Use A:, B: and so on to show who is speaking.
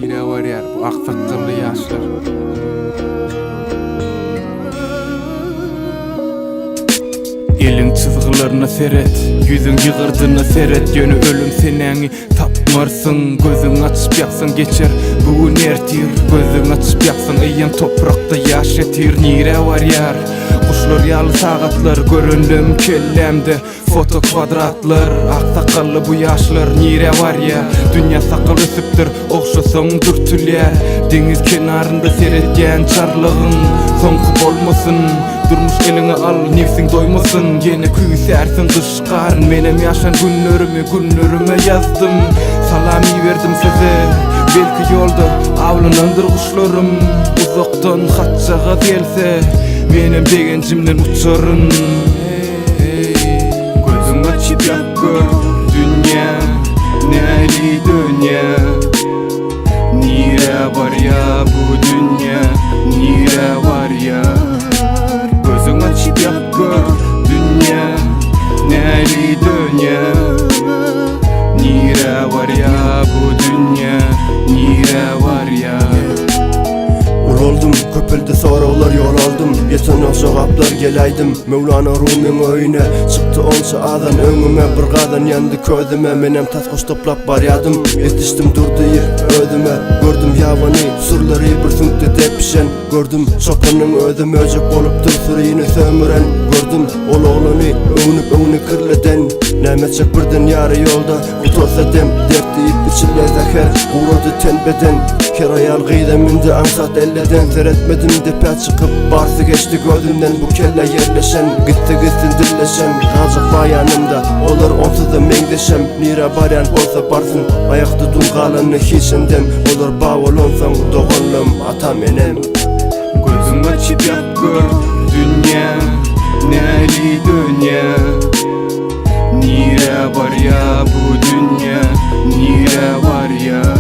A: Nire var ya bu aksakıllı yaşlar. Elin çizgilerini seret, yüzün yığırdığını seret. Yönü ölüm seneni tapmarsın, gözün açıp yaksın geçer. Bu nertir, gözün açıp yaksın, eyen toprakta yaş etir. Nire var yar, kuşlar yalı sagatlar, göründüm kellemde foto kvadratlar. Aksakallı bu yaşlar, nire var ya, dünya sakal ösüptür, okşasın dürtülyer. Deniz kenarında seretken çarlığın sonku olmasın. Durmuş elini al, nefsin doymasın. Yine küysersin kışkarın, menem yaşan günlerime yazdım. Salami verdim size, belki yolda avlanandır kuşlarım. Uzaktan hatçağa gelse, menem degencimden uçarın. Gözüm açıp yak gör, dünya neyli dünya. Nire var ya bu dünya, nire var ya. Gözün açıp yak gör, dünya neyli dünya. Nire var ya bu dünya, nire var ya.
B: Oldum köpelde sorular yol aldım. Yeten o cevaplar gelaydım. Mevlana Rumi'nin öyüne çıktı onca adan önüme. Bir qadan yandı ködüme, menem tasqoş toplap baryadım. Yetiştim durdu yer ödüme. Gördüm yavani surları bir sünkte tepişen. Gördüm çopanın ödüm öcek olup dursuriini sömüren. Gördüm ol oğlunu övünüp kırleden. Nemetçek birden yarı yolda kutorsa dem. Dertli ip içille zeher uğradı ten beden. Her ayal gıydeminde ansat elleden. Seyretmedim depe çıkıp barsı geçti gözümden. Bu kelle yerleşen gitti gitsin dilleşen. Kalacak bayanımda olur onsuz da mengdeşem. Nire baryan olsa barsın ayakta dun kalanı hiçendem. Olur bağ olonsan doğallım atam enem.
A: Gözüm açıp yak gör, dünya neyli dünya. Nire var ya bu dünya, nire var ya.